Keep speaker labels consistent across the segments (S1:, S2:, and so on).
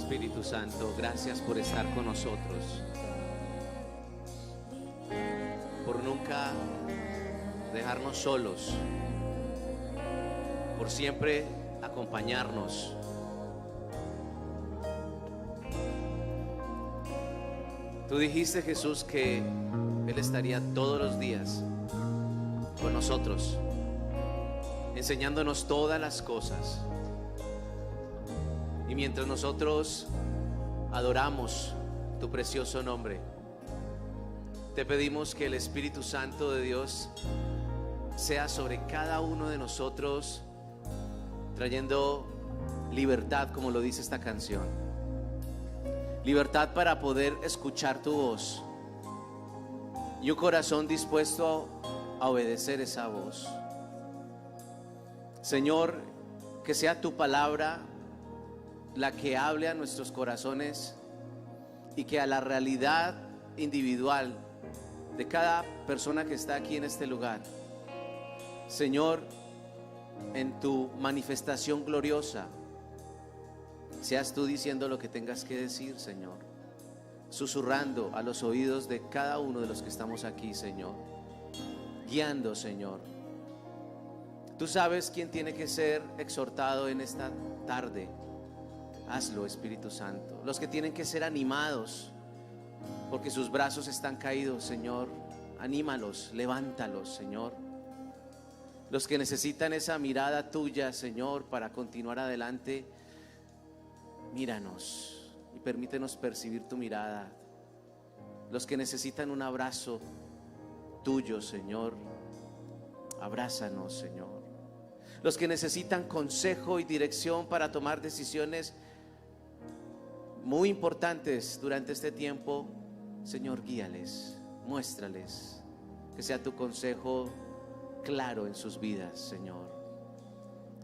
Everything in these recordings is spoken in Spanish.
S1: Espíritu Santo, gracias por estar con nosotros, por nunca dejarnos solos, por siempre acompañarnos. Tú dijiste, Jesús, que Él estaría todos los días con nosotros, enseñándonos todas las cosas. Y mientras nosotros adoramos tu precioso nombre, te pedimos que el Espíritu Santo de Dios sea sobre cada uno de nosotros, trayendo libertad, como lo dice esta canción. Libertad para poder escuchar tu voz y un corazón dispuesto a obedecer esa voz. Señor, que sea tu palabra la que hable a nuestros corazones y que a la realidad individual de cada persona que está aquí en este lugar, Señor, en tu manifestación gloriosa, seas tú diciendo lo que tengas que decir, Señor, susurrando a los oídos de cada uno de los que estamos aquí, Señor, guiando, Señor. Tú sabes quién tiene que ser exhortado en esta tarde. Hazlo, Espíritu Santo. Los que tienen que ser animados porque sus brazos están caídos, Señor, anímalos, levántalos, Señor. Los que necesitan esa mirada tuya, Señor, para continuar adelante, míranos y permítenos percibir tu mirada. Los que necesitan un abrazo tuyo, Señor, abrázanos, Señor. Los que necesitan consejo y dirección para tomar decisiones muy importantes durante este tiempo, Señor, guíales, muéstrales, que sea tu consejo claro en sus vidas, Señor.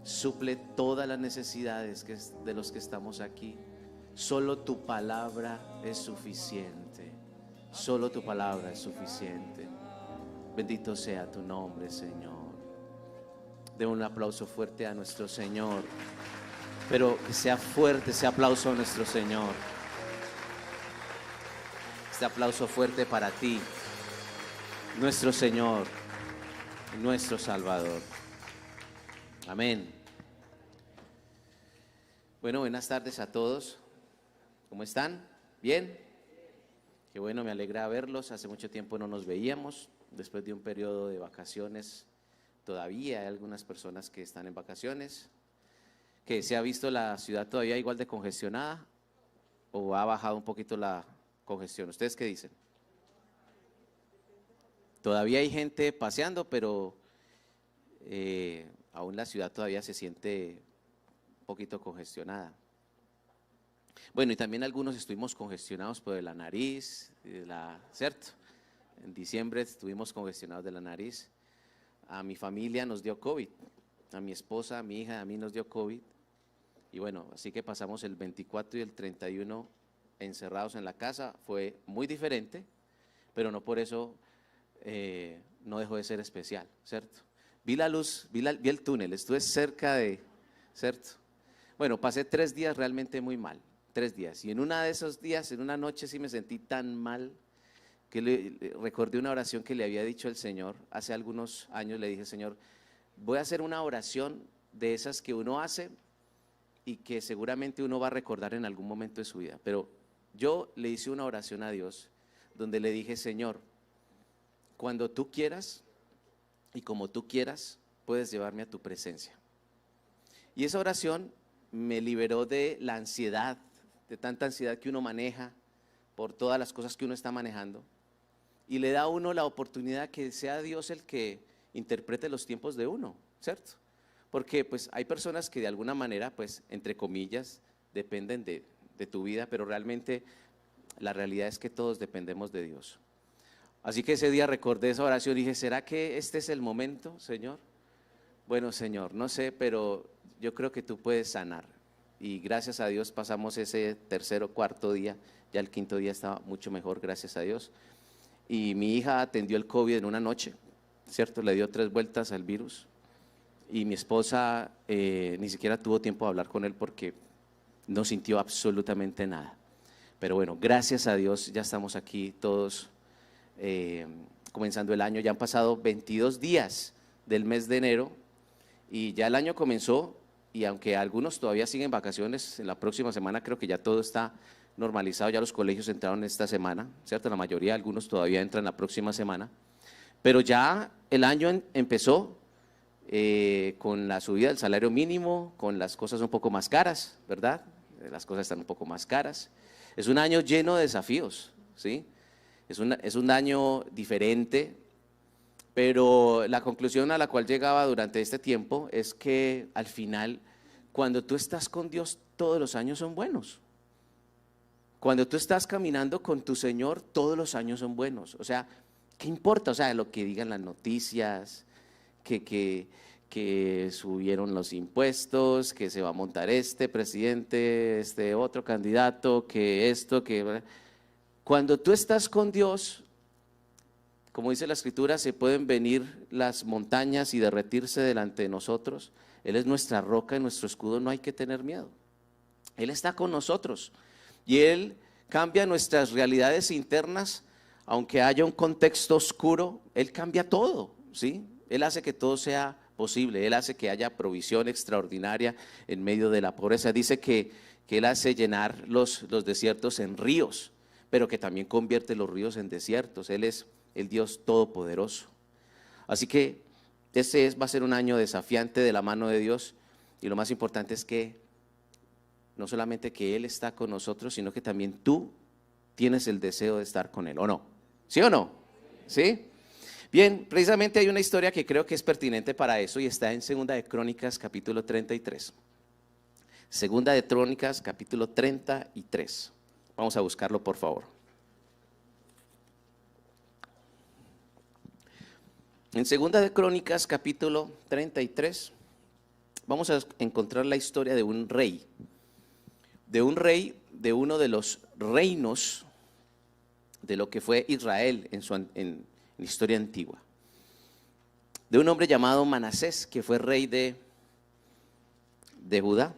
S1: Suple todas las necesidades de los que estamos aquí. Solo tu palabra es suficiente. Solo tu palabra es suficiente. Bendito sea tu nombre, Señor. Den un aplauso fuerte a nuestro Señor. Pero que sea fuerte ese aplauso a nuestro Señor. Este aplauso fuerte para ti, nuestro Señor y nuestro Salvador. Amén. Bueno, buenas tardes a todos. ¿Cómo están? ¿Bien? Qué bueno, me alegra verlos. Hace mucho tiempo no nos veíamos. Después de un periodo de vacaciones, todavía hay algunas personas que están en vacaciones. ¿Que se ha visto la ciudad todavía igual de congestionada o ha bajado un poquito la congestión? ¿Ustedes qué dicen? Todavía hay gente paseando, pero aún la ciudad todavía se siente un poquito congestionada. Bueno, y también algunos estuvimos congestionados por la nariz, ¿cierto? En diciembre estuvimos congestionados de la nariz. A mi familia nos dio COVID, a mi esposa, a mi hija, a mí nos dio COVID. Y bueno, así que pasamos el 24 y el 31 encerrados en la casa. Fue muy diferente, pero no por eso no dejó de ser especial, ¿cierto? Vi la luz, vi el túnel, estuve cerca de, ¿cierto? Bueno, pasé 3 días realmente muy mal, 3 días. Y en uno de esos días, en una noche sí me sentí tan mal que recordé una oración que le había dicho el Señor. Hace algunos años le dije, Señor, voy a hacer una oración de esas que uno hace y que seguramente uno va a recordar en algún momento de su vida. Pero yo le hice una oración a Dios donde le dije, Señor, cuando tú quieras y como tú quieras, puedes llevarme a tu presencia. Y esa oración me liberó de la ansiedad, de tanta ansiedad que uno maneja por todas las cosas que uno está manejando. Y le da a uno la oportunidad que sea Dios el que interprete los tiempos de uno, ¿cierto? Porque pues hay personas que de alguna manera, pues entre comillas, dependen de tu vida, pero realmente la realidad es que todos dependemos de Dios. Así que ese día recordé esa oración y dije, ¿será que este es el momento, Señor? Bueno, Señor, no sé, pero yo creo que tú puedes sanar. Y gracias a Dios pasamos ese tercer o cuarto día, ya el quinto día estaba mucho mejor, gracias a Dios. Y mi hija atendió el COVID en una noche, ¿cierto? Le dio 3 vueltas al virus. Y mi esposa ni siquiera tuvo tiempo de hablar con él porque no sintió absolutamente nada. Pero bueno, gracias a Dios ya estamos aquí todos comenzando el año. Ya han pasado 22 días del mes de enero y ya el año comenzó, y aunque algunos todavía siguen vacaciones, en la próxima semana creo que ya todo está normalizado, ya los colegios entraron esta semana, ¿cierto? La mayoría, algunos todavía entran la próxima semana, pero ya el año empezó con la subida del salario mínimo, con las cosas un poco más caras, ¿verdad? Las cosas están un poco más caras. Es un año lleno de desafíos, ¿sí? Es un año diferente, pero la conclusión a la cual llegaba durante este tiempo es que al final, cuando tú estás con Dios, todos los años son buenos. Cuando tú estás caminando con tu Señor, todos los años son buenos. O sea, ¿qué importa? O sea, lo que digan las noticias, que subieron los impuestos, que se va a montar este presidente, este otro candidato, que esto, que… Cuando tú estás con Dios, como dice la Escritura, se pueden venir las montañas y derretirse delante de nosotros. Él es nuestra roca y nuestro escudo, no hay que tener miedo. Él está con nosotros y Él cambia nuestras realidades internas, aunque haya un contexto oscuro, Él cambia todo, ¿sí? Él hace que todo sea posible, Él hace que haya provisión extraordinaria en medio de la pobreza. Dice que Él hace llenar los desiertos en ríos, pero que también convierte los ríos en desiertos. Él es el Dios todopoderoso. Así que va a ser un año desafiante de la mano de Dios, y lo más importante es que no solamente que Él está con nosotros, sino que también tú tienes el deseo de estar con Él, ¿o no? ¿Sí o no? ¿Sí? Bien, precisamente hay una historia que creo que es pertinente para eso y está en Segunda de Crónicas capítulo 33. Segunda de Crónicas capítulo 33. Vamos a buscarlo, por favor. En Segunda de Crónicas capítulo 33 vamos a encontrar la historia de un rey de uno de los reinos de lo que fue Israel en la historia antigua, de un hombre llamado Manasés, que fue rey de Judá.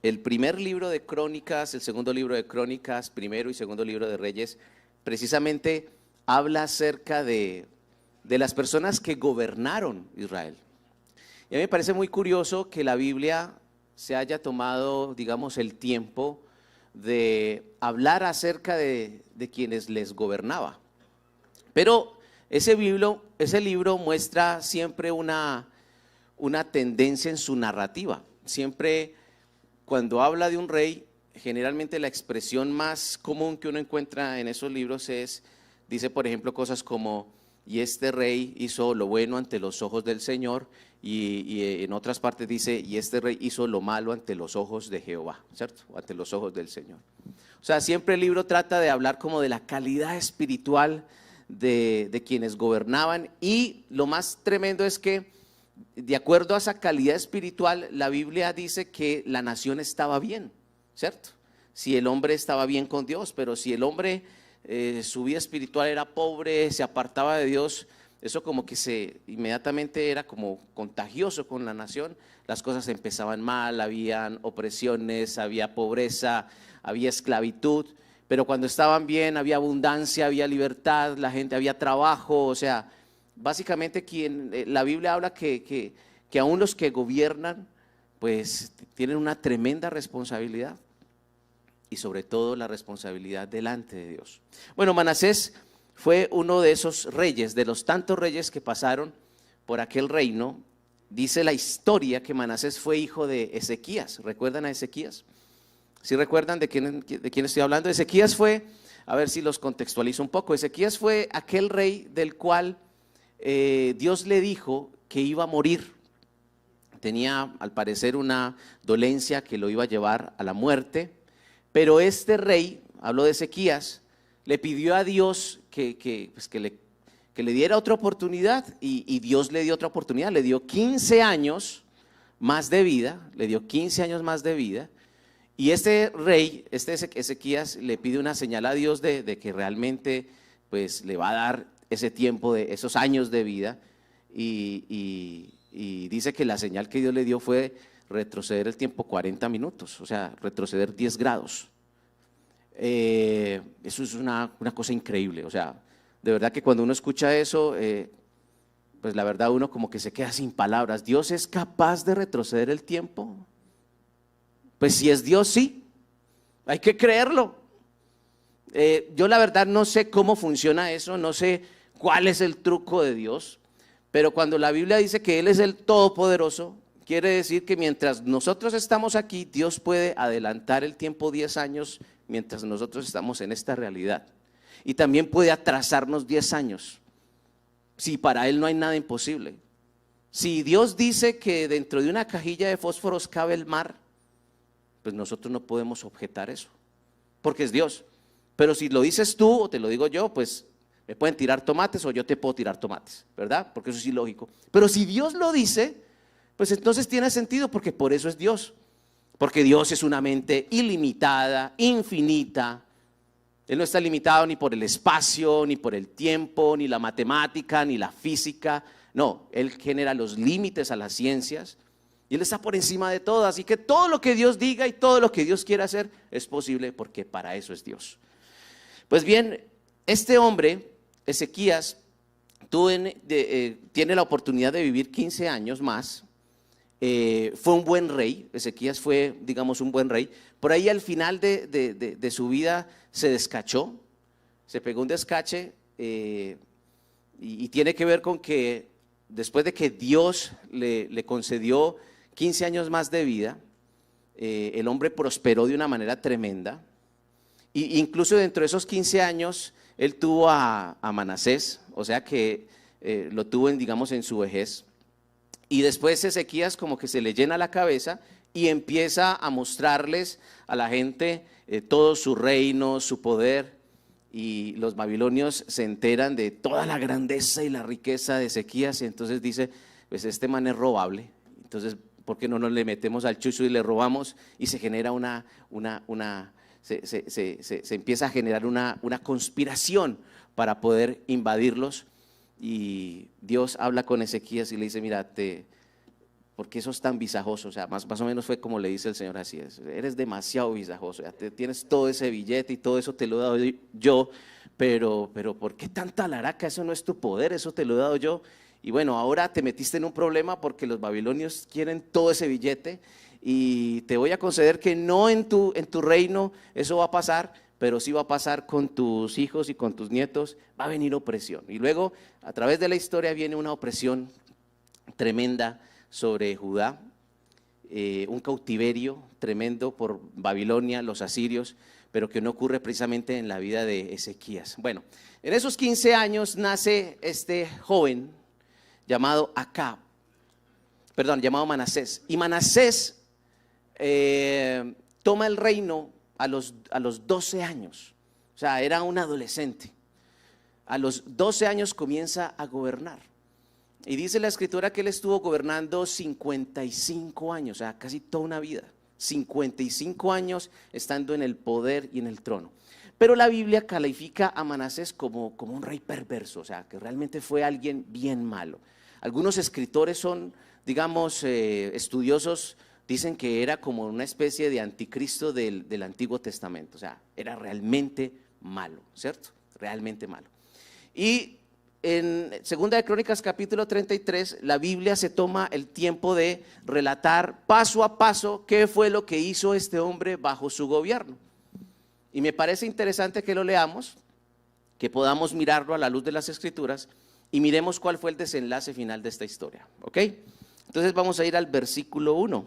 S1: El primer libro de Crónicas, el segundo libro de Crónicas, primero y segundo libro de Reyes, precisamente habla acerca de las personas que gobernaron Israel. Y a mí me parece muy curioso que la Biblia se haya tomado, digamos, el tiempo de hablar acerca de quienes les gobernaba. Pero ese libro muestra siempre una tendencia en su narrativa. Siempre cuando habla de un rey, generalmente la expresión más común que uno encuentra en esos libros dice por ejemplo cosas como: y este rey hizo lo bueno ante los ojos del Señor, y en otras partes dice: y este rey hizo lo malo ante los ojos de Jehová, ¿cierto? Ante los ojos del Señor. O sea, siempre el libro trata de hablar como de la calidad espiritual de quienes gobernaban, y lo más tremendo es que de acuerdo a esa calidad espiritual, la Biblia dice que la nación estaba bien, ¿cierto? Si el hombre estaba bien con Dios, pero si el hombre, su vida espiritual era pobre, se apartaba de Dios, eso como que inmediatamente era como contagioso con la nación. Las cosas empezaban mal, habían opresiones, había pobreza, había esclavitud, pero cuando estaban bien había abundancia, había libertad, la gente, había trabajo. O sea, básicamente la Biblia habla que aún los que gobiernan pues tienen una tremenda responsabilidad, y sobre todo la responsabilidad delante de Dios. Bueno, Manasés fue uno de esos reyes, de los tantos reyes que pasaron por aquel reino. Dice la historia que Manasés fue hijo de Ezequías. ¿Recuerdan a Ezequías? ¿Sí recuerdan de quién estoy hablando? Ezequías fue, a ver si los contextualizo un poco, Ezequías fue aquel rey del cual Dios le dijo que iba a morir. Tenía al parecer una dolencia que lo iba a llevar a la muerte, pero este rey, hablo de Ezequías, le pidió a Dios que le diera otra oportunidad, y Dios le dio otra oportunidad, le dio 15 años más de vida, y este rey, Ezequías, le pide una señal a Dios de que realmente pues le va a dar ese tiempo, de esos años de vida, y y dice que la señal que Dios le dio fue retroceder el tiempo 40 minutos, o sea, retroceder 10 grados. Eso es una cosa increíble, o sea, de verdad que cuando uno escucha eso, pues la verdad uno como que se queda sin palabras. ¿Dios es capaz de retroceder el tiempo? Pues si es Dios, sí, hay que creerlo. Yo la verdad no sé cómo funciona eso, no sé cuál es el truco de Dios, pero cuando la Biblia dice que Él es el Todopoderoso, quiere decir que mientras nosotros estamos aquí, Dios puede adelantar el tiempo 10 años mientras nosotros estamos en esta realidad. Y también puede atrasarnos 10 años, si para Él no hay nada imposible. Si Dios dice que dentro de una cajilla de fósforos cabe el mar, pues nosotros no podemos objetar eso, porque es Dios. Pero si lo dices tú o te lo digo yo, pues me pueden tirar tomates o yo te puedo tirar tomates, ¿verdad? Porque eso es ilógico. Pero si Dios lo dice, pues entonces tiene sentido, porque por eso es Dios. Porque Dios es una mente ilimitada, infinita. Él no está limitado ni por el espacio, ni por el tiempo, ni la matemática, ni la física. No, Él genera los límites a las ciencias y Él está por encima de todo. Así que todo lo que Dios diga y todo lo que Dios quiera hacer es posible, porque para eso es Dios. Pues bien, este hombre, Ezequías, tiene la oportunidad de vivir 15 años más. Fue un buen rey. Ezequías fue, digamos, un buen rey. Por ahí al final de su vida se descachó, se pegó un descache, y tiene que ver con que después de que Dios le concedió 15 años más de vida, el hombre prosperó de una manera tremenda. Y incluso dentro de esos 15 años él tuvo a Manasés, o sea que lo tuvo digamos en su vejez. Y después Ezequías como que se le llena la cabeza y empieza a mostrarles a la gente todo su reino, su poder. Y los babilonios se enteran de toda la grandeza y la riqueza de Ezequías, y entonces dice, pues este man es robable, entonces ¿por qué no nos le metemos al chucho y le robamos? Y se genera se empieza a generar una conspiración para poder invadirlos. Y Dios habla con Ezequías y le dice, mira, ¿por qué sos tan visajoso? O sea, más o menos fue como le dice el Señor así, eres demasiado visajoso, ya tienes todo ese billete y todo eso te lo he dado yo, pero ¿por qué tanta laraca? Eso no es tu poder, eso te lo he dado yo. Y bueno, ahora te metiste en un problema porque los babilonios quieren todo ese billete, y te voy a conceder que no en tu reino eso va a pasar, pero sí va a pasar con tus hijos y con tus nietos, va a venir opresión. Y luego a través de la historia viene una opresión tremenda sobre Judá, un cautiverio tremendo por Babilonia, los asirios, pero que no ocurre precisamente en la vida de Ezequías. Bueno, en esos 15 años nace este joven llamado Manasés. Y Manasés toma el reino a los 12 años, o sea, era un adolescente. A los 12 años comienza a gobernar. Y dice la escritura que él estuvo gobernando 55 años, o sea, casi toda una vida. 55 años estando en el poder y en el trono. Pero la Biblia califica a Manasés como un rey perverso, o sea, que realmente fue alguien bien malo. Algunos escritores son, digamos, estudiosos, dicen que era como una especie de anticristo del Antiguo Testamento, o sea, era realmente malo, ¿cierto? Realmente malo. Y en Segunda de Crónicas capítulo 33, la Biblia se toma el tiempo de relatar paso a paso qué fue lo que hizo este hombre bajo su gobierno. Y me parece interesante que lo leamos, que podamos mirarlo a la luz de las Escrituras y miremos cuál fue el desenlace final de esta historia, ¿ok? Entonces vamos a ir al versículo 1.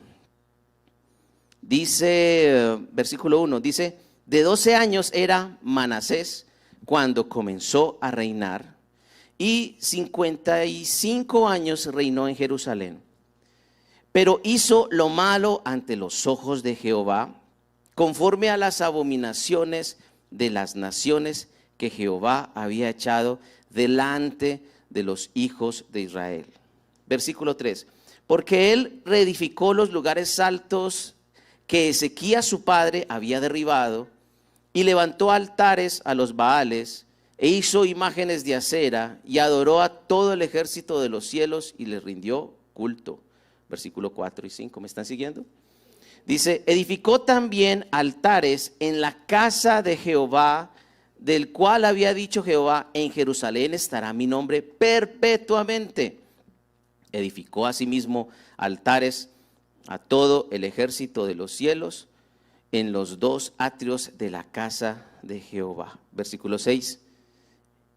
S1: Dice, versículo 1, dice, de 12 años era Manasés cuando comenzó a reinar, y 55 años reinó en Jerusalén. Pero hizo lo malo ante los ojos de Jehová, conforme a las abominaciones de las naciones que Jehová había echado delante de los hijos de Israel. Versículo 3, porque él reedificó los lugares altos que Ezequías su padre había derribado, y levantó altares a los Baales, e hizo imágenes de acera, y adoró a todo el ejército de los cielos, y les rindió culto. Versículo 4 y 5, ¿me están siguiendo? Dice, edificó también altares en la casa de Jehová, del cual había dicho Jehová, en Jerusalén estará mi nombre perpetuamente. Edificó asimismo altares a todo el ejército de los cielos en los dos atrios de la casa de Jehová. Versículo 6.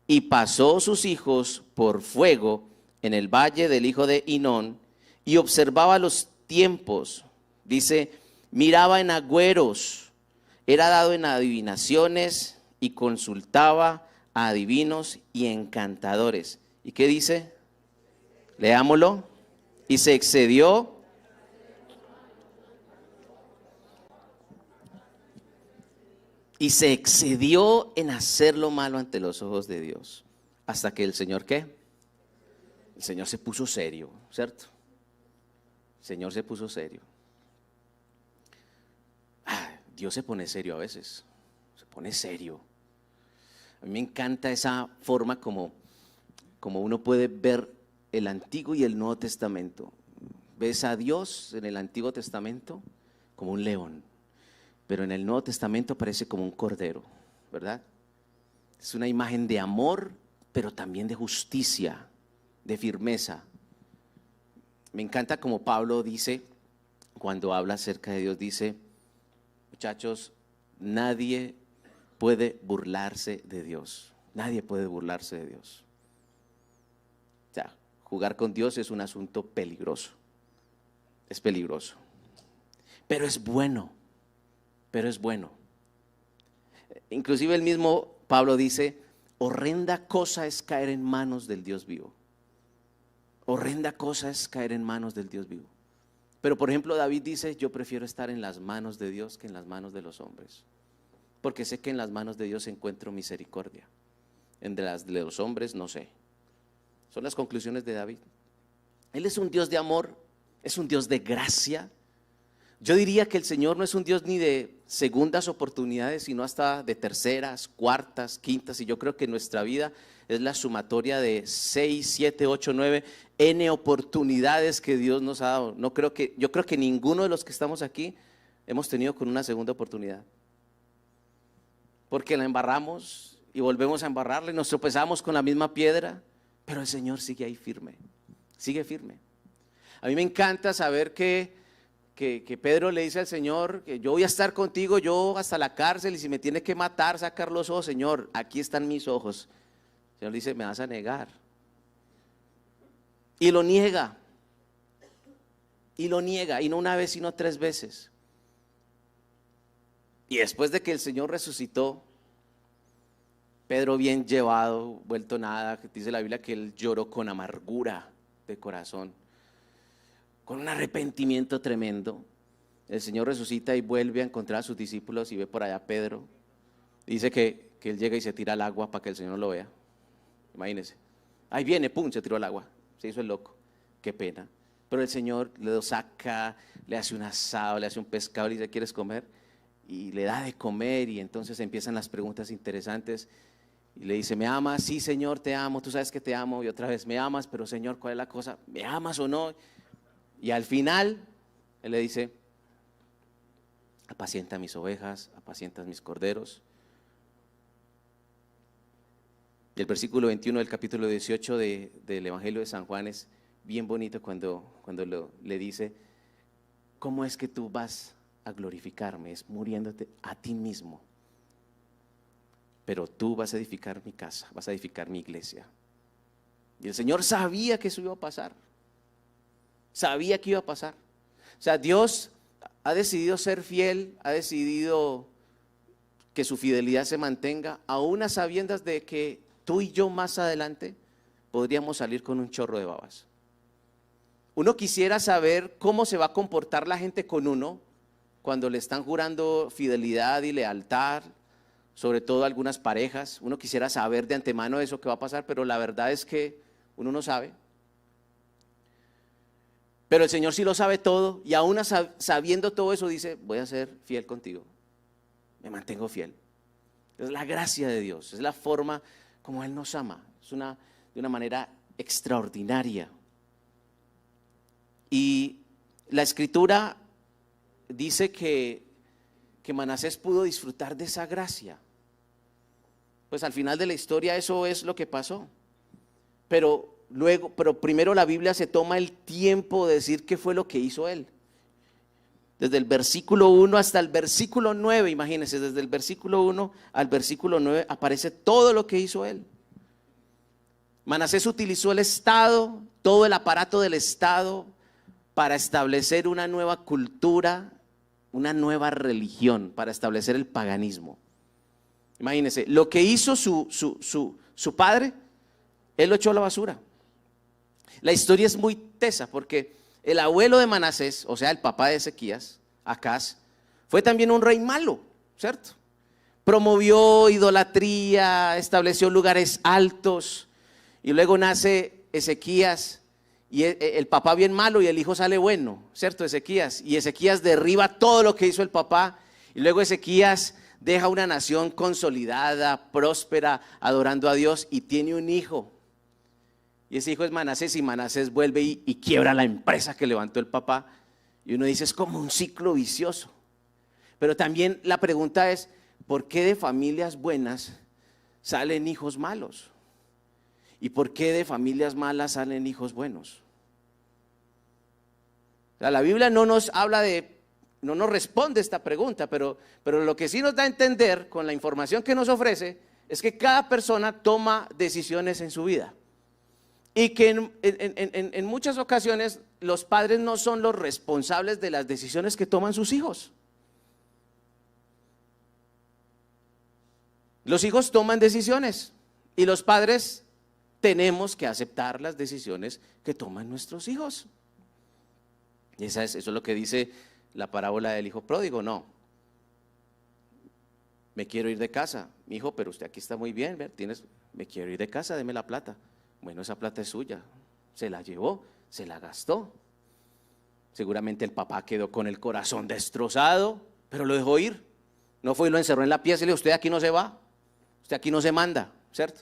S1: Y pasó sus hijos por fuego en el valle del hijo de Hinón y observaba los tiempos. Dice, miraba en agüeros, era dado en adivinaciones y consultaba a adivinos y encantadores. ¿Y qué dice? Leámoslo. Y se excedió en hacer lo malo ante los ojos de Dios. Hasta que el Señor, ¿qué? El Señor se puso serio, ¿cierto? El Señor se puso serio. Dios se pone serio a veces, se pone serio. A mí me encanta esa forma como uno puede ver el Antiguo y el Nuevo Testamento. Ves a Dios en el Antiguo Testamento como un león, pero en el Nuevo Testamento parece como un cordero, ¿verdad? Es una imagen de amor, pero también de justicia, de firmeza. Me encanta como Pablo dice, cuando habla acerca de Dios, dice, muchachos, nadie puede burlarse de Dios. Nadie puede burlarse de Dios. O sea, jugar con Dios es un asunto peligroso. Es peligroso. Pero es bueno. Pero es bueno. Inclusive el mismo Pablo dice, horrenda cosa es caer en manos del Dios vivo. Horrenda cosa es caer en manos del Dios vivo. Pero por ejemplo David dice, yo prefiero estar en las manos de Dios que en las manos de los hombres, porque sé que en las manos de Dios encuentro misericordia, en las de los hombres no sé. Son las conclusiones de David. Él es un Dios de amor, es un Dios de gracia. Yo diría que el Señor no es un Dios ni de segundas oportunidades, sino hasta de terceras, cuartas, quintas, y yo creo que nuestra vida es la sumatoria de 6, 7, 8, 9 N oportunidades que Dios nos ha dado. Yo creo que ninguno de los que estamos aquí hemos tenido con una segunda oportunidad, porque la embarramos y volvemos a embarrarla y nos tropezamos con la misma piedra, pero el Señor sigue ahí firme, sigue firme. A mí me encanta saber que Pedro le dice al Señor que yo voy a estar contigo, yo hasta la cárcel, y si me tiene que matar, sacar los ojos, Señor, aquí están mis ojos. El Señor le dice, me vas a negar. Y lo niega, y no una vez, sino 3 veces. Y después de que el Señor resucitó, Pedro bien llevado, vuelto nada, dice la Biblia que él lloró con amargura de corazón, con un arrepentimiento tremendo. El Señor resucita y vuelve a encontrar a sus discípulos y ve por allá a Pedro. Dice que él llega y se tira al agua para que el Señor no lo vea. Imagínense. Ahí viene, pum, se tiró al agua. Se hizo el loco. Qué pena. Pero el Señor le lo saca, le hace un asado, le hace un pescado, le dice, ¿quieres comer? Y le da de comer, y entonces empiezan las preguntas interesantes. Y le dice, ¿me amas? Sí, Señor, te amo, tú sabes que te amo. Y otra vez, ¿me amas? Pero Señor, ¿cuál es la cosa? ¿Me amas o no? Y al final, él le dice, apacienta mis ovejas, apacienta mis corderos. Y el versículo 21 del capítulo 18 del Evangelio de San Juan es bien bonito cuando le dice, ¿cómo es que tú vas a glorificarme? Es muriéndote a ti mismo. Pero tú vas a edificar mi casa, vas a edificar mi iglesia. Y el Señor sabía que eso iba a pasar. Sabía que iba a pasar. O sea, Dios ha decidido ser fiel, ha decidido que su fidelidad se mantenga, aún a sabiendas de que tú y yo más adelante podríamos salir con un chorro de babas. Uno quisiera saber cómo se va a comportar la gente con uno cuando le están jurando fidelidad y lealtad, sobre todo algunas parejas. Uno quisiera saber de antemano eso que va a pasar, pero la verdad es que uno no sabe. Pero el Señor sí lo sabe todo, y aún sabiendo todo eso dice, voy a ser fiel contigo, me mantengo fiel. Es la gracia de Dios, es la forma como Él nos ama, de una manera extraordinaria. Y la escritura dice que Manasés pudo disfrutar de esa gracia. Pues al final de la historia eso es lo que pasó. Pero primero la Biblia se toma el tiempo de decir qué fue lo que hizo él. Desde el versículo 1 hasta el versículo 9, imagínense, desde el versículo 1 al versículo 9 aparece todo lo que hizo él. Manasés utilizó el Estado, todo el aparato del Estado, para establecer una nueva cultura, una nueva religión, para establecer el paganismo. Imagínense, lo que hizo su padre, él lo echó a la basura. La historia es muy tesa porque el abuelo de Manasés, o sea, el papá de Ezequías, Acaz, fue también un rey malo, ¿cierto? Promovió idolatría, estableció lugares altos, y luego nace Ezequías, y el papá bien malo y el hijo sale bueno, ¿cierto? Ezequías, y Ezequías derriba todo lo que hizo el papá, y luego Ezequías deja una nación consolidada, próspera, adorando a Dios, y tiene un hijo. Y ese hijo es Manasés, y Manasés vuelve y quiebra la empresa que levantó el papá. Y uno dice, es como un ciclo vicioso. Pero también la pregunta es, ¿por qué de familias buenas salen hijos malos? ¿Y por qué de familias malas salen hijos buenos? O sea, la Biblia no nos habla no nos responde esta pregunta, pero lo que sí nos da a entender con la información que nos ofrece es que cada persona toma decisiones en su vida. Y que en muchas ocasiones los padres no son los responsables de las decisiones que toman sus hijos. Los hijos toman decisiones y los padres tenemos que aceptar las decisiones que toman nuestros hijos. Y eso es lo que dice la parábola del hijo pródigo. No, me quiero ir de casa, mi hijo, pero usted aquí está muy bien, me quiero ir de casa, deme la plata. Bueno, esa plata es suya, se la llevó, se la gastó. Seguramente el papá quedó con el corazón destrozado, pero lo dejó ir. No fue y lo encerró en la pieza y le dijo, usted aquí no se va, usted aquí no se manda, ¿cierto?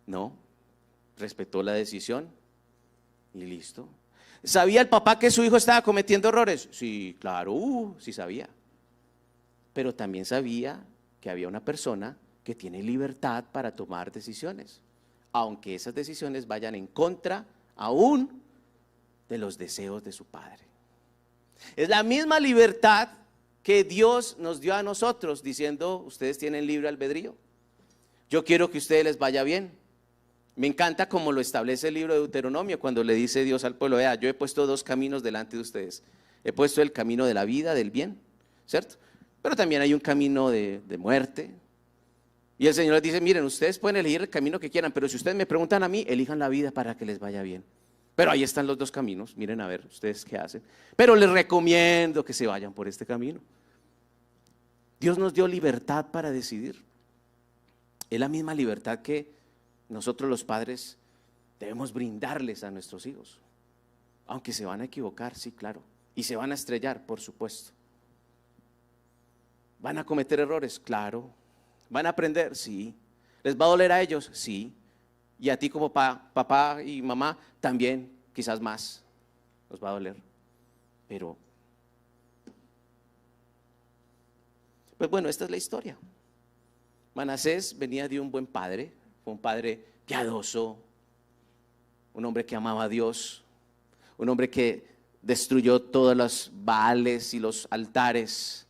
S1: No, respetó la decisión y listo. ¿Sabía el papá que su hijo estaba cometiendo errores? Sí, claro, sí sabía. Pero también sabía que había una persona que tiene libertad para tomar decisiones, aunque esas decisiones vayan en contra aún de los deseos de su padre. Es la misma libertad que Dios nos dio a nosotros, diciendo, ustedes tienen libre albedrío. Yo quiero que a ustedes les vaya bien. Me encanta como lo establece el libro de Deuteronomio, cuando le dice Dios al pueblo, vea, yo he puesto dos caminos delante de ustedes. He puesto el camino de la vida, del bien, ¿cierto? Pero también hay un camino de muerte. Y el Señor les dice, miren, ustedes pueden elegir el camino que quieran, pero si ustedes me preguntan a mí, elijan la vida para que les vaya bien. Pero ahí están los dos caminos, miren a ver ustedes qué hacen. Pero les recomiendo que se vayan por este camino. Dios nos dio libertad para decidir. Es la misma libertad que nosotros los padres debemos brindarles a nuestros hijos. Aunque se van a equivocar, sí, claro. Y se van a estrellar, por supuesto. ¿Van a cometer errores? Claro. ¿Van a aprender? Sí. ¿Les va a doler a ellos? Sí. Y a ti como papá y mamá también, quizás más, nos va a doler. Pero, pues bueno, esta es la historia. Manasés venía de un buen padre, fue un padre piadoso, un hombre que amaba a Dios, un hombre que destruyó todos los baales y los altares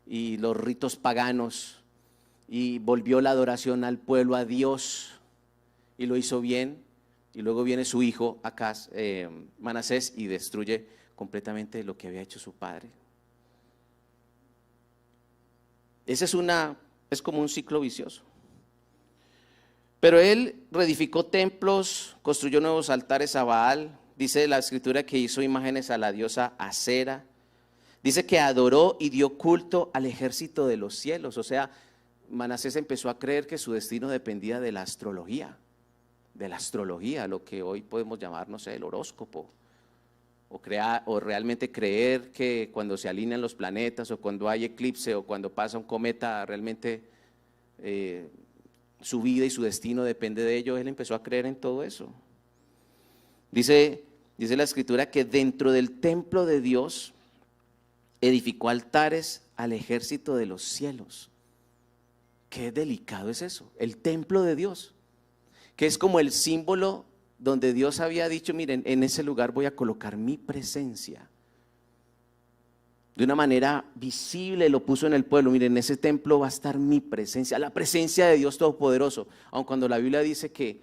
S1: y los ritos paganos y volvió la adoración al pueblo a Dios y lo hizo bien. Y luego viene su hijo Acaz, Manasés, y destruye completamente lo que había hecho su padre. Ese es como un ciclo vicioso. Pero él reedificó templos, construyó nuevos altares a Baal. Dice la escritura que hizo imágenes a la diosa Acera. Dice que adoró y dio culto al ejército de los cielos. O sea, Manasés empezó a creer que su destino dependía de la astrología. De la astrología, lo que hoy podemos llamar, no sé, el horóscopo. O realmente creer que cuando se alinean los planetas, o cuando hay eclipse, o cuando pasa un cometa, realmente su vida y su destino depende de ello. Él empezó a creer en todo eso. Dice Dice la Escritura que dentro del templo de Dios edificó altares al ejército de los cielos. Qué delicado es eso, el templo de Dios, que es como el símbolo donde Dios había dicho, miren, en ese lugar voy a colocar mi presencia. De una manera visible lo puso en el pueblo, miren, en ese templo va a estar mi presencia, la presencia de Dios Todopoderoso, aun cuando la Biblia dice que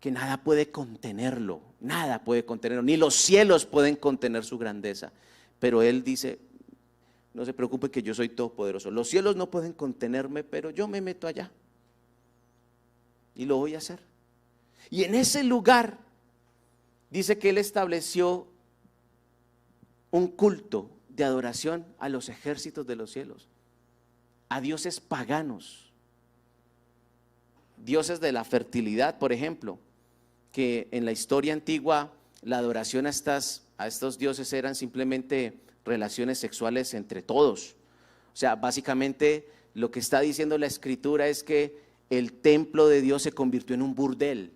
S1: nada puede contenerlo, nada puede contenerlo, ni los cielos pueden contener su grandeza, pero Él dice, no se preocupe que yo soy todopoderoso, los cielos no pueden contenerme, pero yo me meto allá y lo voy a hacer. Y en ese lugar dice que Él estableció un culto de adoración a los ejércitos de los cielos, a dioses paganos, dioses de la fertilidad, por ejemplo, que en la historia antigua la adoración a estos dioses eran simplemente relaciones sexuales entre todos. O sea, básicamente lo que está diciendo la Escritura es que el templo de Dios se convirtió en un burdel,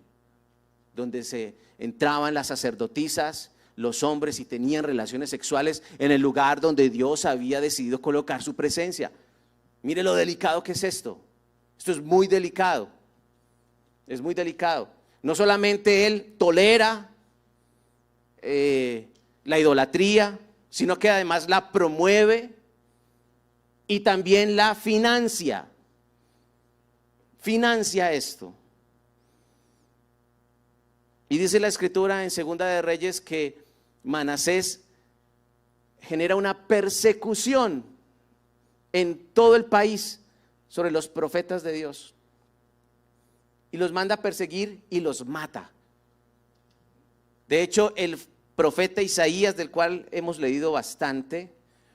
S1: donde se entraban las sacerdotisas, los hombres, y tenían relaciones sexuales en el lugar donde Dios había decidido colocar su presencia. Mire lo delicado que es esto. Esto es muy delicado. Es muy delicado. No solamente Él tolera la idolatría, sino que además la promueve y también la financia. Financia esto. Y dice la Escritura en Segunda de Reyes que Manasés genera una persecución en todo el país sobre los profetas de Dios. Y los manda a perseguir y los mata. De hecho, el profeta Isaías, del cual hemos leído bastante,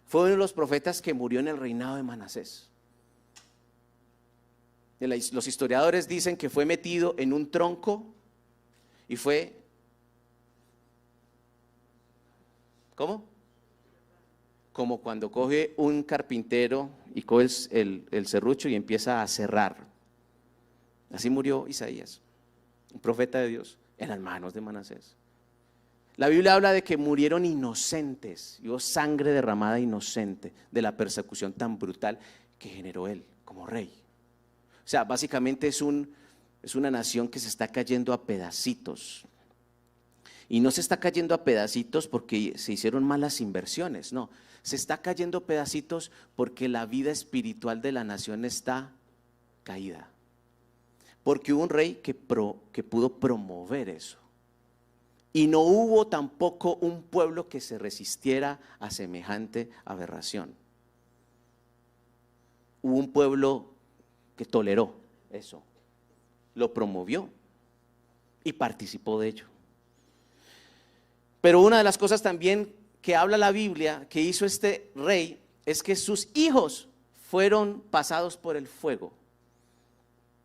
S1: fue uno de los profetas que murió en el reinado de Manasés. Los historiadores dicen que fue metido en un tronco y fue, ¿cómo? Como cuando coge un carpintero y coge el serrucho y empieza a cerrar. Así murió Isaías, un profeta de Dios, en las manos de Manasés. La Biblia habla de que murieron inocentes, y hubo sangre derramada inocente de la persecución tan brutal que generó él como rey. O sea, básicamente es una nación que se está cayendo a pedacitos. Y no se está cayendo a pedacitos porque se hicieron malas inversiones, no. Se está cayendo a pedacitos porque la vida espiritual de la nación está caída. Porque hubo un rey que pudo promover eso. Y no hubo tampoco un pueblo que se resistiera a semejante aberración. Hubo un pueblo que toleró eso, lo promovió y participó de ello. Pero una de las cosas también que habla la Biblia que hizo este rey es que sus hijos fueron pasados por el fuego.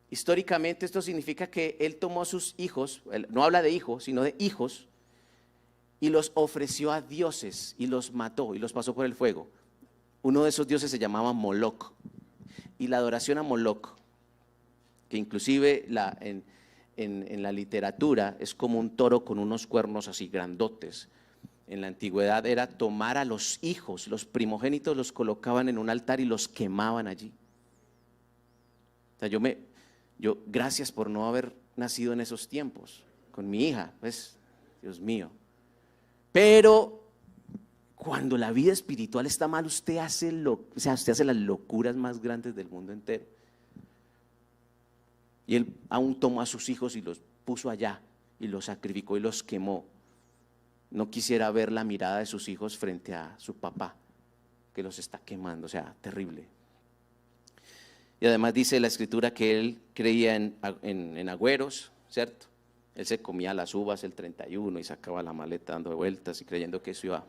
S1: Históricamente esto significa que él tomó a sus hijos, no habla de hijos, sino de hijos, y los ofreció a dioses y los mató y los pasó por el fuego. Uno de esos dioses se llamaba Moloc, y la adoración a Moloc, que inclusive en la literatura es como un toro con unos cuernos así grandotes. En la antigüedad era tomar a los hijos, los primogénitos, los colocaban en un altar y los quemaban allí. O sea, yo gracias por no haber nacido en esos tiempos con mi hija, pues, Dios mío. Pero cuando la vida espiritual está mal, usted hace las locuras más grandes del mundo entero. Y él aún tomó a sus hijos y los puso allá y los sacrificó y los quemó. No quisiera ver la mirada de sus hijos frente a su papá que los está quemando, o sea, terrible. Y además dice la Escritura que él creía en agüeros, ¿cierto? Él se comía las uvas el 31 y sacaba la maleta dando vueltas y creyendo que eso iba,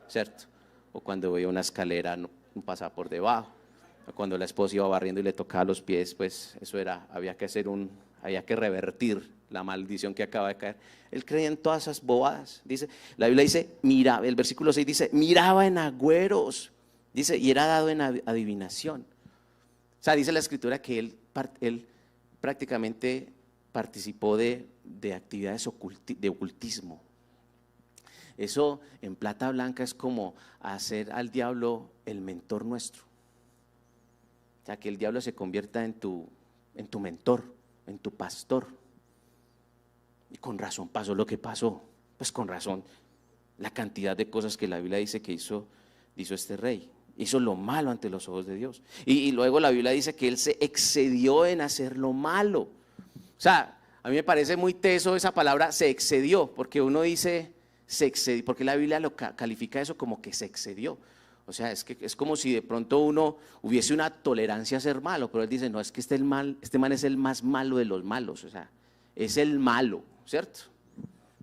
S1: ¿cierto? O cuando veía una escalera no pasaba por debajo. O cuando la esposa iba barriendo y le tocaba los pies, pues eso era, había que revertir la maldición que acaba de caer. Él creía en todas esas bobadas. Dice, la Biblia dice, mira, el versículo 6 dice, miraba en agüeros, dice, y era dado en adivinación. O sea, dice la Escritura que él prácticamente participó de actividades de ocultismo. Eso en plata blanca es como hacer al diablo el mentor nuestro. O sea, que el diablo se convierta en tu mentor, en tu pastor. Y con razón pasó lo que pasó. Pues con razón, la cantidad de cosas que la Biblia dice que hizo este rey. Hizo lo malo ante los ojos de Dios. Y luego la Biblia dice que él se excedió en hacer lo malo. O sea, a mí me parece muy teso esa palabra, se excedió, porque uno dice, se excedió, porque la Biblia lo califica eso como que se excedió. O sea, es como si de pronto uno hubiese una tolerancia a ser malo, pero él dice, no, es que este man es el más malo de los malos, o sea, es el malo, ¿cierto?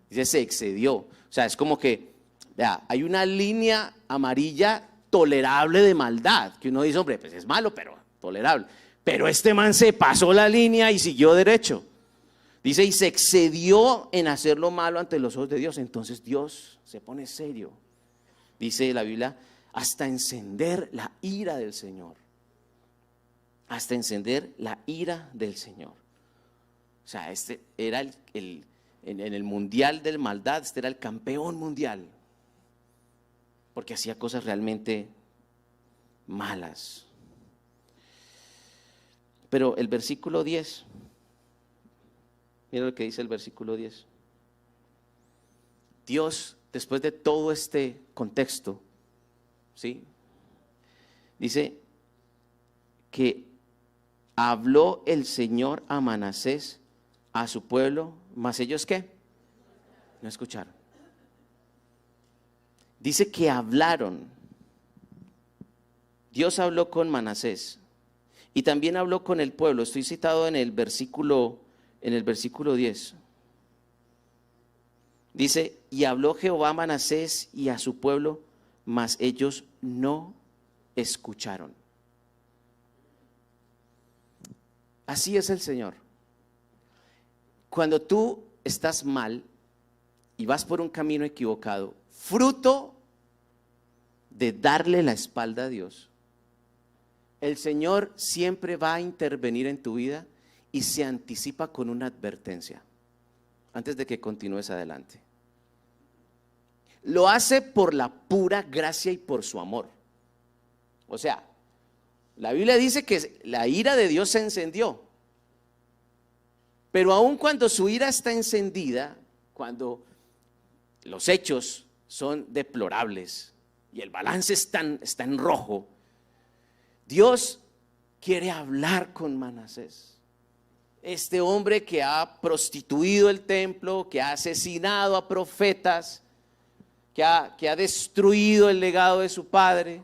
S1: Dice, se excedió. O sea, es como que, vea, hay una línea amarilla tolerable de maldad, que uno dice, hombre, pues es malo, pero tolerable. Pero este man se pasó la línea y siguió derecho. Dice, y se excedió en hacer lo malo ante los ojos de Dios. Entonces Dios se pone serio. Dice la Biblia, hasta encender la ira del Señor. Hasta encender la ira del Señor. O sea, este era en el mundial de maldad, este era el campeón mundial. Porque hacía cosas realmente malas. Pero el versículo 10, mira lo que dice el versículo 10. Dios, después de todo este contexto, ¿sí? Dice que habló el Señor a Manasés, a su pueblo, mas ellos ¿qué? No escucharon. Dice que hablaron. Dios habló con Manasés y también habló con el pueblo. Estoy citado en el versículo 10. Dice, y habló Jehová a Manasés y a su pueblo, mas ellos no escucharon. Así es el Señor. Cuando tú estás mal y vas por un camino equivocado, fruto de darle la espalda a Dios, el Señor siempre va a intervenir en tu vida y se anticipa con una advertencia antes de que continúes adelante. Lo hace por la pura gracia y por su amor. O sea, la Biblia dice que la ira de Dios se encendió, pero aun cuando su ira está encendida, cuando los hechos son deplorables y el balance está en rojo, Dios quiere hablar con Manasés, este hombre que ha prostituido el templo, que ha asesinado a profetas, que ha destruido el legado de su padre,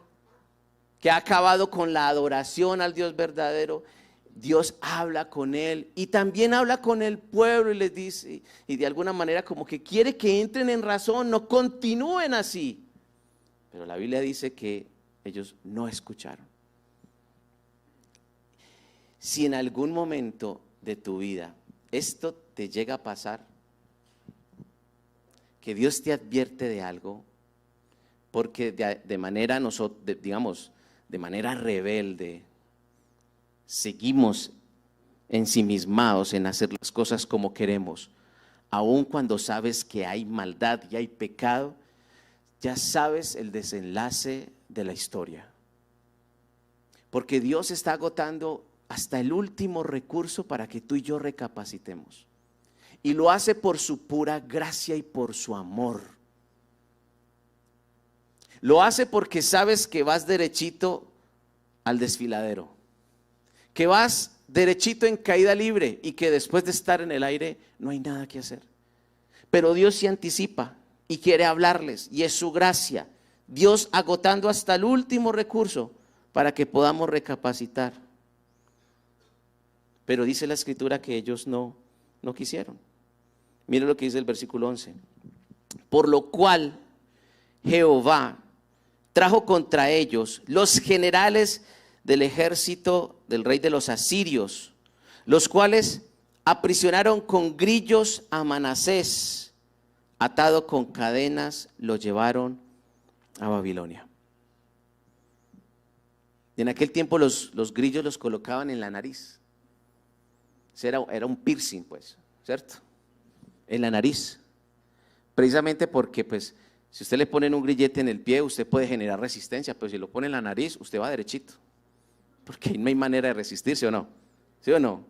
S1: que ha acabado con la adoración al Dios verdadero. Dios habla con él y también habla con el pueblo y les dice, y de alguna manera como que quiere que entren en razón, no continúen así. Pero la Biblia dice que ellos no escucharon. Si en algún momento de tu vida esto te llega a pasar, que Dios te advierte de algo, porque de manera de manera rebelde, seguimos ensimismados en hacer las cosas como queremos, aun cuando sabes que hay maldad y hay pecado, ya sabes el desenlace de la historia. Porque Dios está agotando hasta el último recurso para que tú y yo recapacitemos. Y lo hace por su pura gracia y por su amor. Lo hace porque sabes que vas derechito al desfiladero, que vas derechito en caída libre y que después de estar en el aire no hay nada que hacer. Pero Dios se anticipa y quiere hablarles, y es su gracia, Dios agotando hasta el último recurso para que podamos recapacitar. Pero dice la Escritura que ellos no quisieron. Mire lo que dice el versículo 11. Por lo cual Jehová trajo contra ellos los generales del ejército del rey de los asirios, los cuales aprisionaron con grillos a Manasés, atado con cadenas, lo llevaron a Babilonia. Y en aquel tiempo los grillos los colocaban en la nariz. Era un piercing, pues, ¿cierto? En la nariz. Precisamente porque, pues, Si usted le pone un grillete en el pie, usted puede generar resistencia, pero si lo pone en la nariz, usted va derechito. Porque ahí no hay manera de resistirse, ¿o no? ¿Sí o no?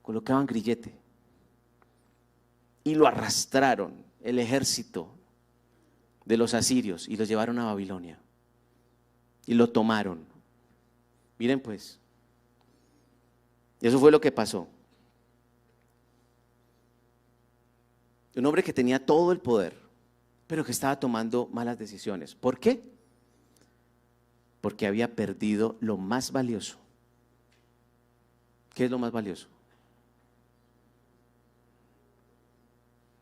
S1: Colocaban grillete y lo arrastraron el ejército de los asirios y lo llevaron a Babilonia y lo tomaron. Miren pues, eso fue lo que pasó. Un hombre que tenía todo el poder, pero que estaba tomando malas decisiones. ¿Por qué? Porque había perdido lo más valioso. ¿Qué es lo más valioso?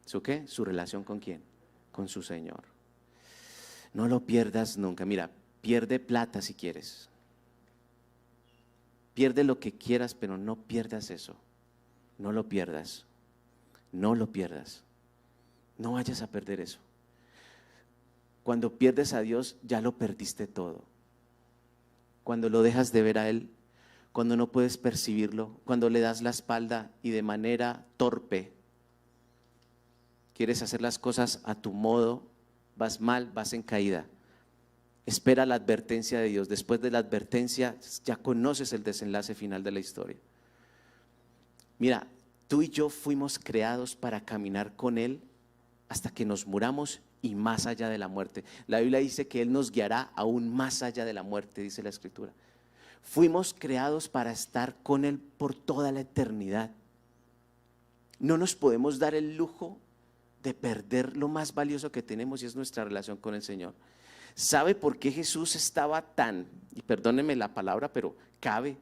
S1: ¿Su qué? Su relación con quién, con su Señor. No lo pierdas nunca. Mira, pierde plata si quieres. Pierde lo que quieras, pero no pierdas eso. No lo pierdas. No lo pierdas. No vayas a perder eso. Cuando pierdes a Dios, ya lo perdiste todo. Cuando lo dejas de ver a Él, cuando no puedes percibirlo, cuando le das la espalda y de manera torpe quieres hacer las cosas a tu modo, vas mal, vas en caída. Espera la advertencia de Dios. Después de la advertencia ya conoces el desenlace final de la historia. Mira, tú y yo fuimos creados para caminar con Él hasta que nos muramos y más allá de la muerte. La Biblia dice que Él nos guiará aún más allá de la muerte, dice la Escritura. Fuimos creados para estar con Él por toda la eternidad. No nos podemos dar el lujo de perder lo más valioso que tenemos, y es nuestra relación con el Señor. ¿Sabe por qué Jesús estaba tan, y perdóneme la palabra, pero cabe,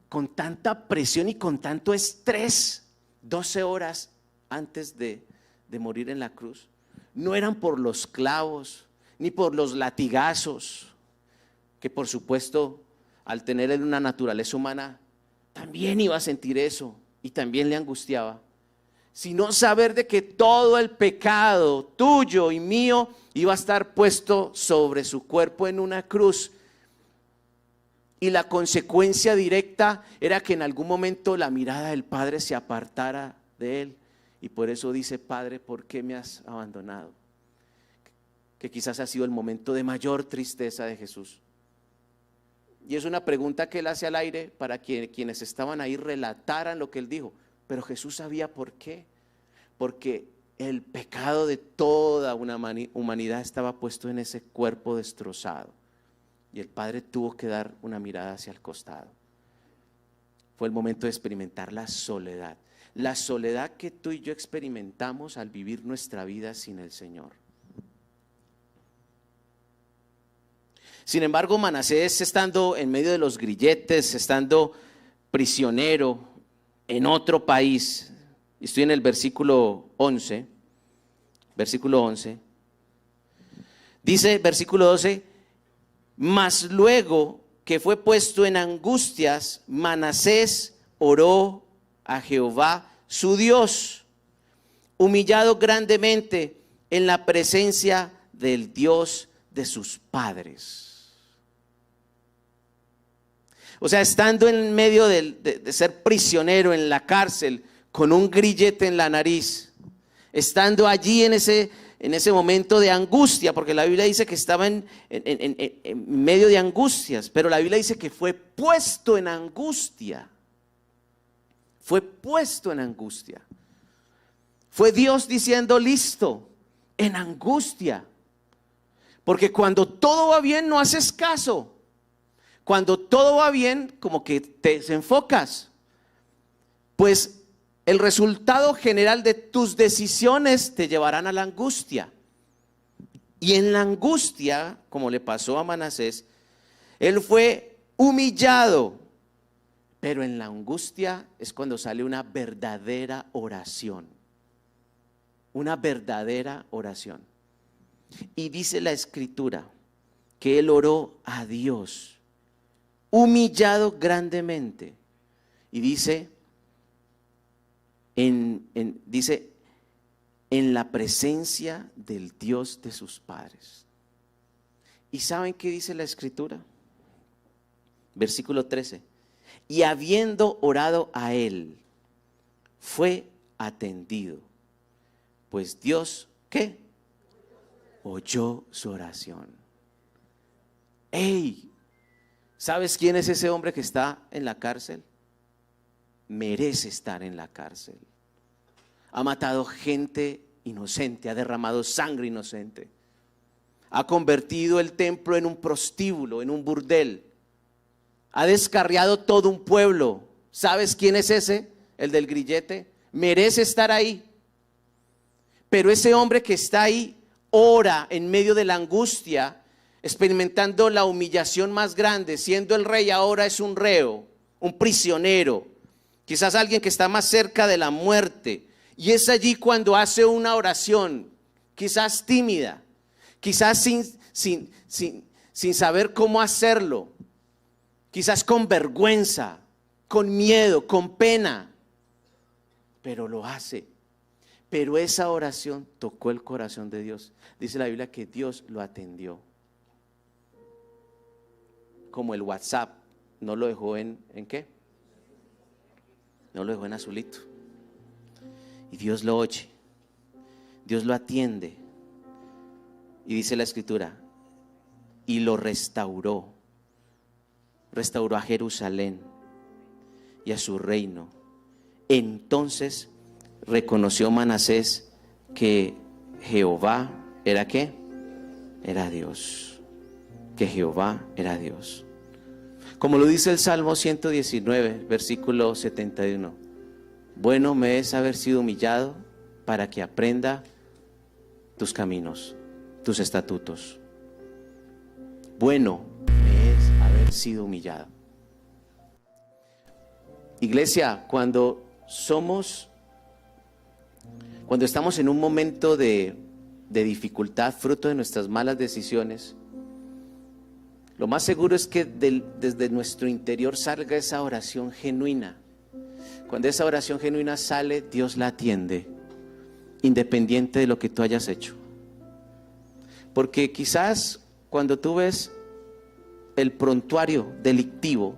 S1: con tanta presión y con tanto estrés 12 horas antes de morir en la cruz? No eran por los clavos, ni por los latigazos, que por supuesto al tener él una naturaleza humana también iba a sentir eso y también le angustiaba, sino saber de que todo el pecado tuyo y mío iba a estar puesto sobre su cuerpo en una cruz. Y la consecuencia directa era que en algún momento la mirada del Padre se apartara de él. Y por eso dice: Padre, ¿por qué me has abandonado? Que quizás ha sido el momento de mayor tristeza de Jesús. Y es una pregunta que él hace al aire para que quienes estaban ahí relataran lo que él dijo. Pero Jesús sabía por qué. Porque el pecado de toda una humanidad estaba puesto en ese cuerpo destrozado. Y el Padre tuvo que dar una mirada hacia el costado. Fue el momento de experimentar la soledad. La soledad que tú y yo experimentamos al vivir nuestra vida sin el Señor. Sin embargo, Manasés, estando en medio de los grilletes, estando prisionero en otro país, estoy en el versículo 11, dice versículo 12: mas luego que fue puesto en angustias, Manasés oró a Jehová su Dios, humillado grandemente en la presencia del Dios de sus padres. O sea, estando en medio de ser prisionero en la cárcel, con un grillete en la nariz, estando allí en ese momento de angustia, porque la Biblia dice que estaba en medio de angustias, pero la Biblia dice que fue puesto en angustia. Fue puesto en angustia. Fue Dios diciendo: listo, en angustia. Porque cuando todo va bien no haces caso. Cuando todo va bien, como que te desenfocas. Pues el resultado general de tus decisiones te llevarán a la angustia. Y en la angustia, como le pasó a Manasés, él fue humillado. Pero en la angustia es cuando sale una verdadera oración. Una verdadera oración. Y dice la Escritura que él oró a Dios, humillado grandemente. Y dice, dice, en la presencia del Dios de sus padres. ¿Y saben qué dice la Escritura? Versículo 13. Y habiendo orado a él, fue atendido. Pues Dios, ¿qué? oyó su oración. ¡Ey! ¿Sabes quién es ese hombre que está en la cárcel? Merece estar en la cárcel. Ha matado gente inocente, ha derramado sangre inocente. Ha convertido el templo en un prostíbulo, en un burdel. Ha descarriado todo un pueblo. ¿Sabes quién es ese? El del grillete. Merece estar ahí. Pero ese hombre que está ahí ora en medio de la angustia, experimentando la humillación más grande, siendo el rey ahora es un reo, un prisionero, quizás alguien que está más cerca de la muerte. Y es allí cuando hace una oración, quizás tímida, quizás sin saber cómo hacerlo, quizás con vergüenza, con miedo, con pena, pero lo hace. Pero esa oración tocó el corazón de Dios. Dice la Biblia que Dios lo atendió. Como el WhatsApp, no lo dejó ¿en qué? No lo dejó en azulito. Y Dios lo oye, Dios lo atiende. Y dice la Escritura, y lo restauró a Jerusalén y a su reino. Entonces reconoció Manasés que Jehová era ¿qué? Era Dios. Que Jehová era Dios. Como lo dice el Salmo 119, versículo 71. Bueno me es haber sido humillado para que aprenda tus caminos, tus estatutos. Bueno me es haber sido humillado. Iglesia, cuando estamos en un momento de dificultad, fruto de nuestras malas decisiones, lo más seguro es que desde nuestro interior salga esa oración genuina. Cuando esa oración genuina sale, Dios la atiende, independiente de lo que tú hayas hecho. Porque quizás cuando tú ves el prontuario delictivo,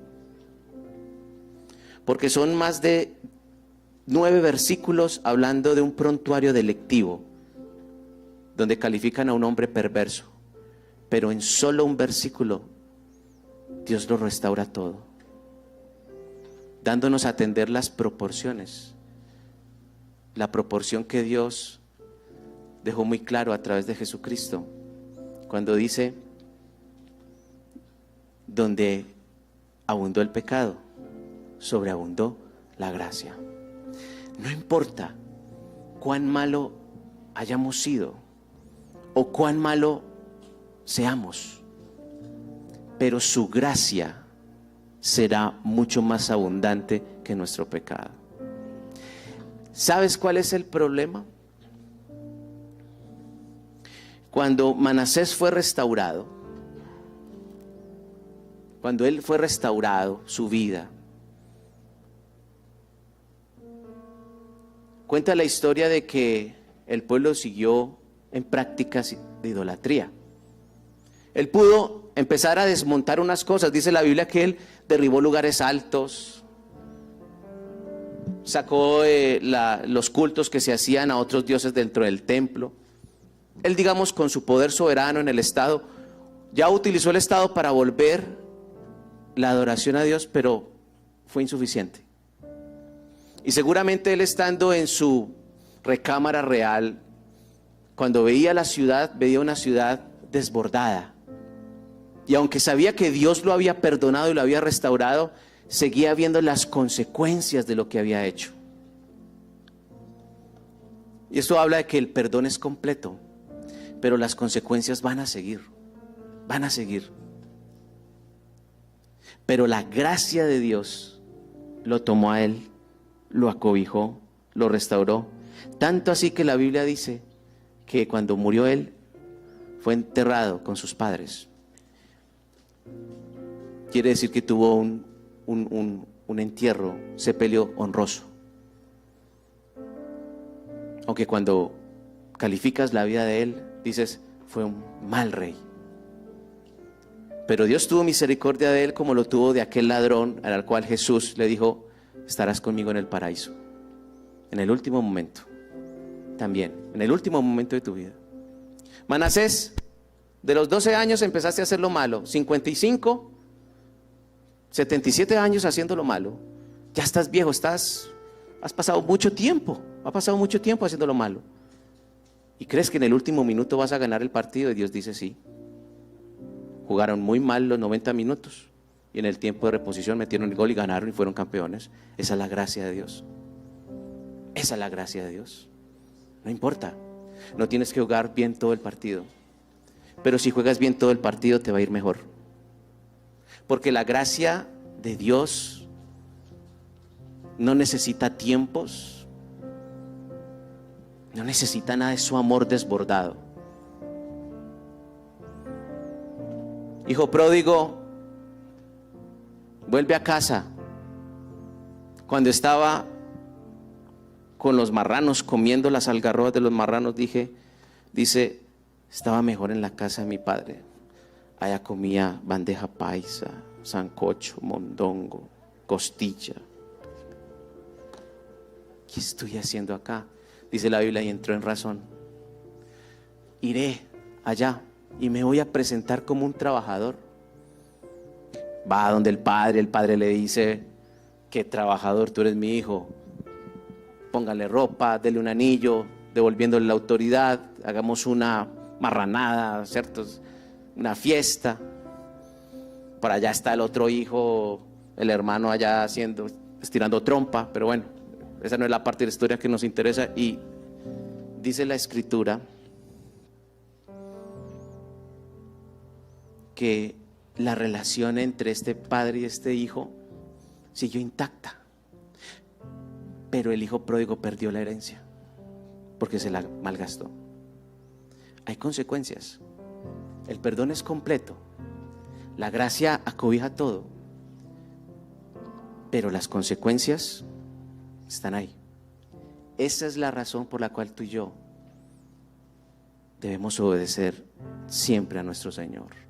S1: porque son más de 9 versículos hablando de un prontuario delictivo, donde califican a un hombre perverso, pero en solo un versículo Dios lo restaura todo, dándonos a atender las proporciones, la proporción que Dios dejó muy claro a través de Jesucristo, cuando dice, donde abundó el pecado, sobreabundó la gracia. No importa cuán malo hayamos sido o cuán malo seamos, pero su gracia será mucho más abundante que nuestro pecado. ¿Sabes cuál es el problema? Cuando Manasés fue restaurado, cuando él fue restaurado, su vida, cuenta la historia de que el pueblo siguió en prácticas de idolatría. Él pudo empezar a desmontar unas cosas. Dice la Biblia que él derribó lugares altos, sacó los cultos que se hacían a otros dioses dentro del templo. Él, digamos, con su poder soberano en el Estado, ya utilizó el Estado para volver la adoración a Dios, pero fue insuficiente. Y seguramente él, estando en su recámara real, cuando veía la ciudad, veía una ciudad desbordada. Y aunque sabía que Dios lo había perdonado y lo había restaurado, seguía viendo las consecuencias de lo que había hecho. Y esto habla de que el perdón es completo, pero las consecuencias van a seguir, van a seguir. Pero la gracia de Dios lo tomó a él, lo acobijó, lo restauró. Tanto así que la Biblia dice que cuando murió él, fue enterrado con sus padres. Quiere decir que tuvo un entierro, sepelio honroso. Aunque cuando calificas la vida de él, dices, fue un mal rey. Pero Dios tuvo misericordia de él como lo tuvo de aquel ladrón al cual Jesús le dijo, estarás conmigo en el paraíso. En el último momento, también, en el último momento de tu vida. Manasés, de los 12 años empezaste a hacer lo malo, 55, 77 años haciendo lo malo. Ya estás viejo, has pasado mucho tiempo, haciendo lo malo. ¿Y crees que en el último minuto vas a ganar el partido? Y Dios dice sí. Jugaron muy mal los 90 minutos y en el tiempo de reposición metieron el gol y ganaron y fueron campeones. Esa es la gracia de Dios. Esa es la gracia de Dios. No importa, no tienes que jugar bien todo el partido, pero si juegas bien todo el partido te va a ir mejor. Porque la gracia de Dios no necesita tiempos, no necesita nada de su amor desbordado. Hijo pródigo vuelve a casa. Cuando estaba con los marranos, comiendo las algarrobas de los marranos, dice, estaba mejor en la casa de mi padre. Allá comía bandeja paisa, sancocho, mondongo, costilla. ¿Qué estoy haciendo acá? Dice la Biblia, y entró en razón. Iré allá y me voy a presentar como un trabajador. Va donde el padre le dice, qué trabajador, tú eres mi hijo. Póngale ropa, dele un anillo, devolviéndole la autoridad, hagamos una marranada, ¿cierto? Una fiesta. Por allá está el otro hijo, el hermano allá estirando trompa, pero bueno, esa no es la parte de la historia que nos interesa. Y dice la Escritura que la relación entre este padre y este hijo siguió intacta, pero el hijo pródigo perdió la herencia porque se la malgastó. Hay consecuencias. El perdón es completo, la gracia acobija todo, pero las consecuencias están ahí. Esa es la razón por la cual tú y yo debemos obedecer siempre a nuestro Señor.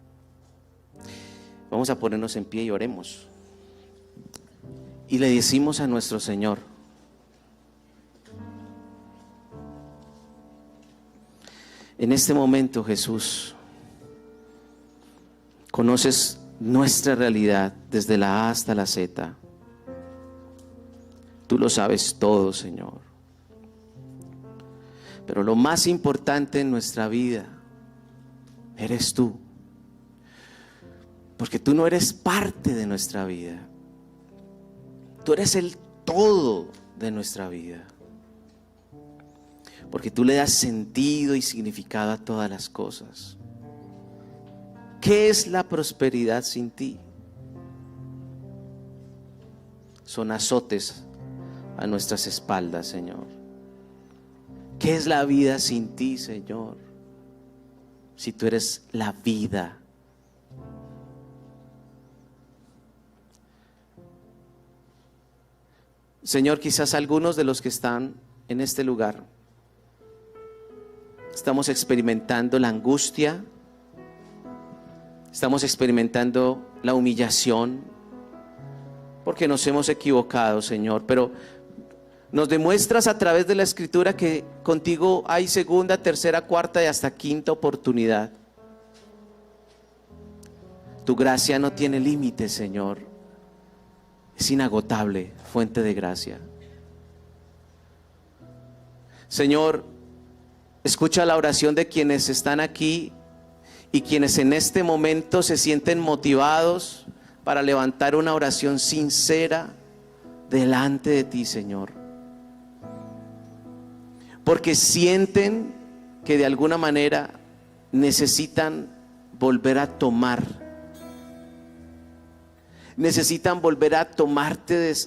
S1: Vamos a ponernos en pie y oremos. Y le decimos a nuestro Señor, en este momento, Jesús, conoces nuestra realidad desde la A hasta la Z. Tú lo sabes todo, Señor. Pero lo más importante en nuestra vida eres tú. Porque tú no eres parte de nuestra vida. Tú eres el todo de nuestra vida. Porque tú le das sentido y significado a todas las cosas. ¿Qué es la prosperidad sin ti? Son azotes a nuestras espaldas, Señor. ¿Qué es la vida sin ti, Señor? Si tú eres la vida. Señor, quizás algunos de los que están en este lugar estamos experimentando la angustia, estamos experimentando la humillación porque nos hemos equivocado, Señor, pero nos demuestras a través de la Escritura que contigo hay segunda, tercera, cuarta y hasta quinta oportunidad. Tu gracia no tiene límites, Señor. Es inagotable, fuente de gracia. Señor, escucha la oración de quienes están aquí y quienes en este momento se sienten motivados para levantar una oración sincera delante de ti, Señor. Porque sienten que de alguna manera necesitan volver a tomarte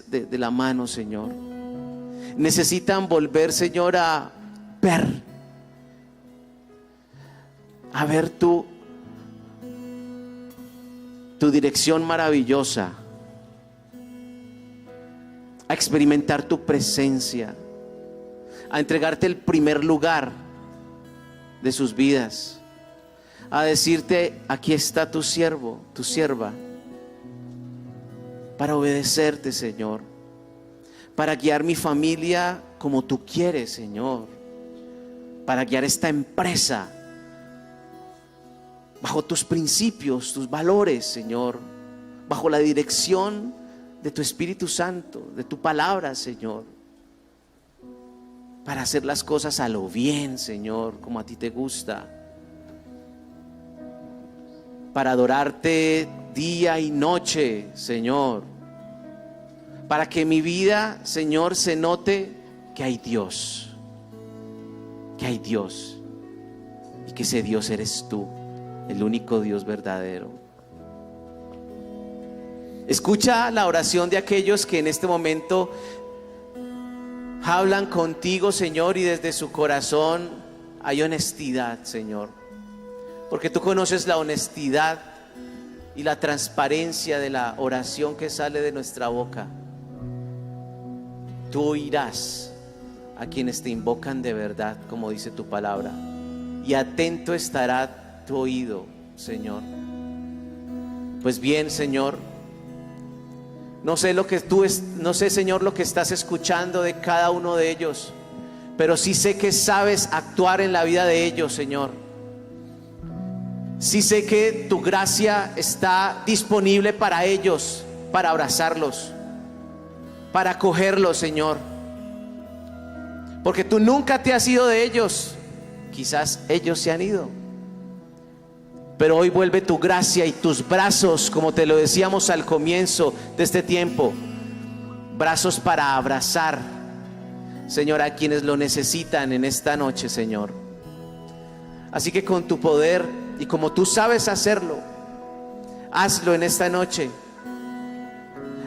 S1: de la mano, Señor. Necesitan volver, Señor, a ver tu dirección maravillosa, a experimentar tu presencia, a entregarte el primer lugar de sus vidas, a decirte, aquí está tu siervo, tu sierva, para obedecerte, Señor, para guiar mi familia como tú quieres, Señor, para guiar esta empresa bajo tus principios, tus valores, Señor, bajo la dirección de tu Espíritu Santo, de tu palabra, Señor, para hacer las cosas a lo bien, Señor, como a ti te gusta, para adorarte día y noche, Señor, para que en mi vida, Señor, se note que hay Dios, y que ese Dios eres tú, el único Dios verdadero. Escucha la oración de aquellos que en este momento hablan contigo, Señor, y desde su corazón hay honestidad, Señor, porque tú conoces la honestidad y la transparencia de la oración que sale de nuestra boca. Tú oirás a quienes te invocan de verdad, como dice tu palabra, y atento estará tu oído, Señor. Pues bien, Señor, no sé, Señor, lo que estás escuchando de cada uno de ellos, pero sí sé que sabes actuar en la vida de ellos, Señor. Sí sé que tu gracia está disponible para ellos, para abrazarlos, para acogerlos, Señor. Porque tú nunca te has ido de ellos. Quizás ellos se han ido, pero hoy vuelve tu gracia y tus brazos, como te lo decíamos al comienzo de este tiempo, brazos para abrazar, Señor, a quienes lo necesitan en esta noche, Señor. Así que con tu poder y como tú sabes hacerlo, hazlo en esta noche.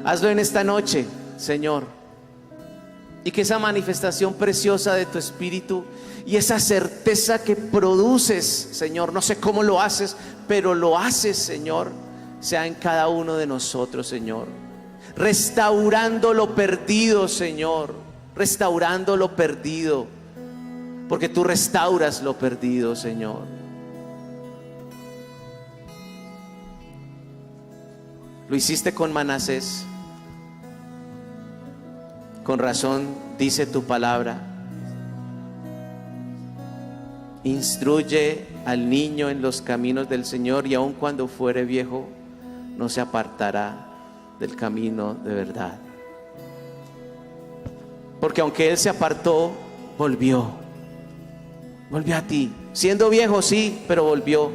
S1: Hazlo en esta noche, Señor. Y que esa manifestación preciosa de tu Espíritu y esa certeza que produces, Señor, no sé cómo lo haces, pero lo haces, Señor, sea en cada uno de nosotros, Señor. Restaurando lo perdido, Señor. Restaurando lo perdido. Porque tú restauras lo perdido, Señor. Lo hiciste con Manasés. Con razón dice tu palabra: instruye al niño en los caminos del Señor, y aun cuando fuere viejo no se apartará del camino de verdad. Porque aunque él se apartó, volvió a ti, siendo viejo, sí, pero volvió.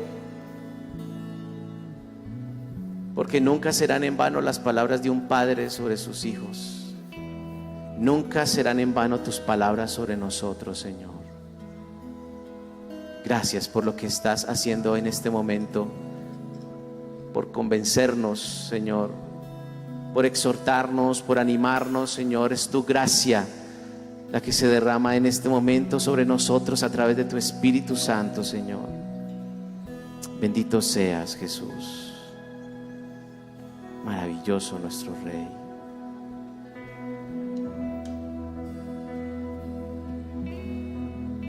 S1: Porque nunca serán en vano las palabras de un padre sobre sus hijos. Nunca serán en vano tus palabras sobre nosotros, Señor. Gracias por lo que estás haciendo en este momento, por convencernos, Señor, por exhortarnos, por animarnos, Señor. Es tu gracia la que se derrama en este momento sobre nosotros a través de tu Espíritu Santo, Señor. Bendito seas, Jesús. Maravilloso nuestro Rey.